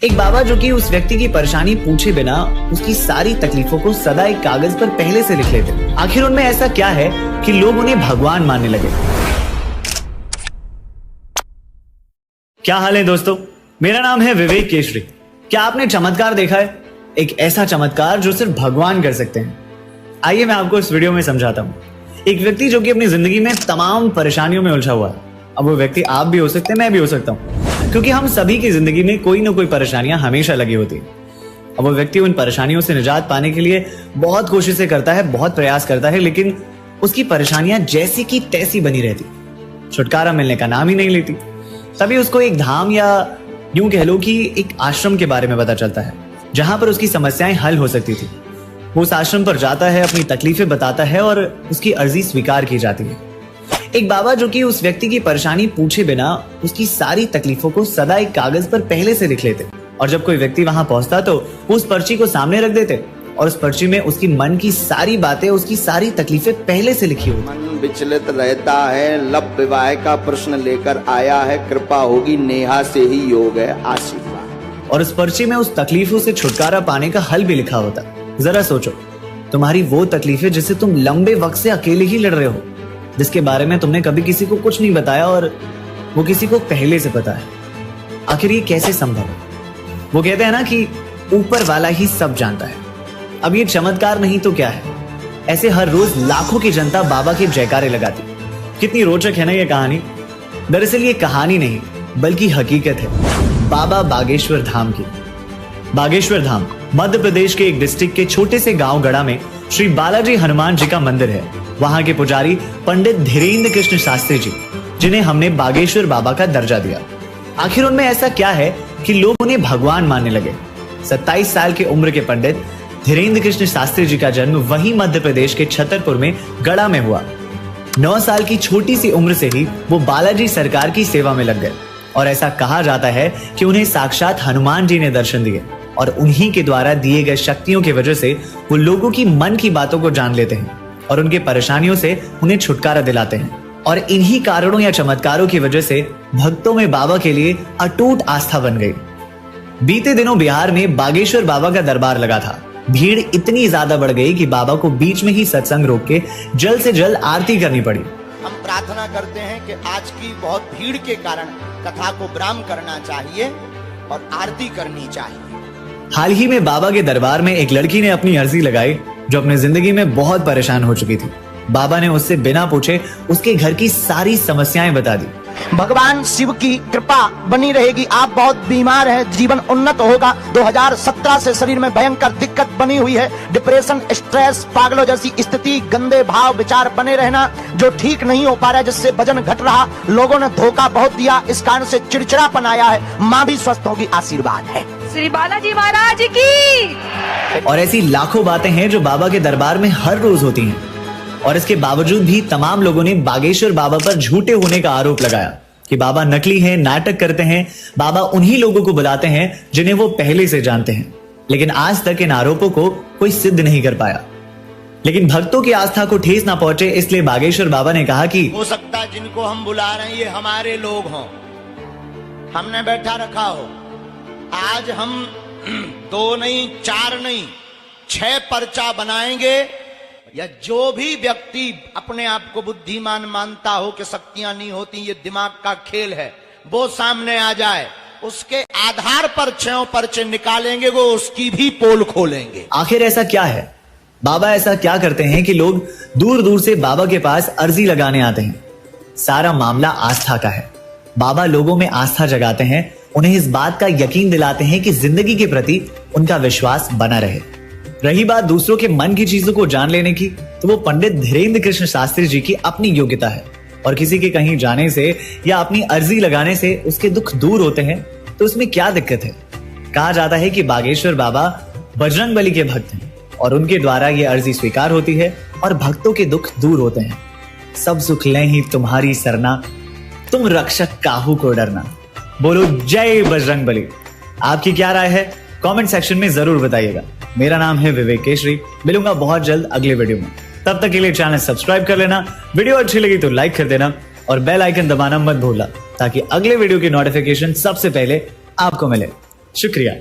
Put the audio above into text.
एक बाबा जो कि उस व्यक्ति की परेशानी पूछे बिना उसकी सारी तकलीफों को सदा एक कागज पर पहले से लिख लेते। आखिर उनमें ऐसा क्या है कि लोग उन्हें भगवान मानने लगे। क्या हाल है दोस्तों, मेरा नाम है विवेक केशरी। क्या आपने चमत्कार देखा है? एक ऐसा चमत्कार जो सिर्फ भगवान कर सकते हैं। आइए मैं आपको इस वीडियो में समझाता हूँ। एक व्यक्ति जो कि अपनी जिंदगी में तमाम परेशानियों में उलझा हुआ है। अब वो व्यक्ति आप भी हो सकते हैं, मैं भी हो सकता हूँ, क्योंकि हम सभी की जिंदगी में कोई ना कोई परेशानियां हमेशा लगी होती है। अब वो व्यक्ति उन परेशानियों से निजात पाने के लिए बहुत कोशिशें करता है, बहुत प्रयास करता है, लेकिन उसकी परेशानियां जैसी की तैसी बनी रहती, छुटकारा मिलने का नाम ही नहीं लेती। तभी उसको एक धाम या यूं कह लो कि एक आश्रम के बारे में पता चलता है, जहां पर उसकी समस्याएं हल हो सकती थी। वो उस आश्रम पर जाता है, अपनी तकलीफें बताता है और उसकी अर्जी स्वीकार की जाती है। एक बाबा जो कि उस व्यक्ति की परेशानी पूछे बिना उसकी सारी तकलीफों को सदा एक कागज पर पहले से लिख लेते, और जब कोई व्यक्ति वहां पहुंचता तो वो उस पर्ची को सामने रख देते और उस पर्ची में उसकी मन की सारी बातें, उसकी सारी तकलीफें पहले से लिखी होती। मन विचलित रहता है, लब विवाह का प्रश्न लेकर आया है, कृपा होगी नेहा से ही योग है आशीर्वाद। और उस पर्ची में उस तकलीफों से छुटकारा पाने का हल भी लिखा होता। जरा सोचो, तुम्हारी वो तकलीफें जिससे तुम लंबे वक्त से अकेले ही लड़ रहे हो, जिसके बारे में तुमने कभी किसी को कुछ नहीं बताया और वो किसी को पहले से पता है, आखिर ये कैसे संभव है? वो कहते हैं ना कि ऊपर वाला ही सब जानता है। अब ये चमत्कार नहीं तो क्या है? ऐसे हर रोज लाखों की जनता बाबा के जयकारे लगाती। कितनी रोचक है ना ये कहानी। दरअसल ये कहानी नहीं बल्कि हकीकत है बाबा बागेश्वर धाम की। बागेश्वर धाम मध्य प्रदेश के एक डिस्ट्रिक्ट के छोटे से गांव गढ़ा में श्री बालाजी हनुमान जी का मंदिर है। वहां के पुजारी पंडित धीरेन्द्र कृष्ण शास्त्री जी, जिन्हें हमने बागेश्वर बाबा का दर्जा दिया। आखिर उनमें ऐसा क्या है कि लोग उन्हें भगवान मानने लगे? 27 साल की उम्र के पंडित धीरेन्द्र कृष्ण शास्त्री जी का जन्म वही मध्य प्रदेश के छतरपुर में गढ़ा में हुआ। 9 साल की छोटी सी उम्र से ही वो बालाजी सरकार की सेवा में लग गए, और ऐसा कहा जाता है कि उन्हें साक्षात हनुमान जी ने दर्शन दिए, और उन्हीं के द्वारा दिए गए शक्तियों की वजह से वो लोगों की मन की बातों को जान लेते हैं और उनके परेशानियों से उन्हें छुटकारा दिलाते हैं। और इन्हीं कारणों या चमत्कारों की वजह से भक्तों में बाबा के लिए अटूट आस्था बन गई। बीते दिनों बिहार में बागेश्वर बाबा का दरबार लगा था। भीड़ इतनी ज्यादा बढ़ गई कि बाबा को बीच में ही सत्संग रोक के जल्द से जल्द आरती करनी पड़ी। हम प्रार्थना करते हैं कि आज की बहुत भीड़ के कारण कथा को विराम करना चाहिए और आरती करनी चाहिए। हाल ही में बाबा के दरबार में एक लड़की ने अपनी अर्जी लगाई जो अपनी जिंदगी में बहुत परेशान हो चुकी थी। बाबा ने उससे बिना पूछे उसके घर की सारी समस्याएं बता दी। भगवान शिव की कृपा बनी रहेगी। आप बहुत बीमार हैं, जीवन उन्नत होगा। 2017 से शरीर में भयंकर दिक्कत बनी हुई है, डिप्रेशन, स्ट्रेस, पागलों जैसी स्थिति, गंदे भाव विचार बने रहना जो ठीक नहीं हो पा रहा है, जिससे वजन घट रहा, लोगों ने धोखा बहुत दिया, इस कारण से चिड़चिड़ापन आया है। माँ भी स्वस्थ होगी, आशीर्वाद है श्री बालाजी महाराज की। और ऐसी लाखों बातें हैं जो बाबा के दरबार में हर रोज होती हैं, और इसके बावजूद भी तमाम लोगों ने बागेश्वर बाबा पर झूठे होने का आरोप लगाया कि बाबा नकली हैं, नाटक करते हैं। बाबा उन्हीं लोगों को बुलाते हैं जिन्हें वो पहले से जानते हैं। लेकिन आज तक इन आरोपों को कोई सिद्ध नहीं कर पाया। लेकिन भक्तों की आस्था को ठेस ना पहुंचे, इसलिए बागेश्वर बाबा ने कहा कि हो सकता है जिनको हम बुला रहे हैं ये हमारे लोग हों, हमने बैठा रखा हो। आज हम 2 नहीं, 4 नहीं, 6 पर्चा बनाएंगे, या जो भी व्यक्ति अपने आप को बुद्धिमान मानता हो कि शक्तियां नहीं होती, ये दिमाग का खेल है, वो सामने आ जाए, उसके आधार पर 6 पर्चे निकालेंगे, वो उसकी भी पोल खोलेंगे। आखिर ऐसा क्या है? बाबा ऐसा क्या करते हैं कि लोग दूर दूर से बाबा के पास अर्जी लगाने आते हैं? सारा मामला आस्था का है। बाबा लोगों में आस्था जगाते हैं, उन्हें इस बात का यकीन दिलाते हैं कि जिंदगी के प्रति उनका विश्वास बना रहे। रही बात दूसरों के मन की चीजों को जान लेने की, तो वो पंडित धीरेन्द्र कृष्ण शास्त्री जी की अपनी योग्यता है, और किसी के कहीं जाने से या अपनी अर्जी लगाने से उसके दुख दूर होते हैं तो उसमें क्या दिक्कत है? कहा जाता है कि बागेश्वर बाबा बजरंगबली के भक्त हैं और उनके द्वारा ये अर्जी स्वीकार होती है और भक्तों के दुख दूर होते हैं। सब सुख लें ही तुम्हारी सरना, तुम रक्षक काहू को डरना। बोलो जय बजरंगबली। आपकी क्या राय है? कमेंट सेक्शन में जरूर बताइएगा। मेरा नाम है विवेक केशरी। मिलूंगा बहुत जल्द अगले वीडियो में। तब तक के लिए चैनल सब्सक्राइब कर लेना, वीडियो अच्छी लगी तो लाइक कर देना और बेल आइकन दबाना मत भूलना, ताकि अगले वीडियो की नोटिफिकेशन सबसे पहले आपको मिले। शुक्रिया।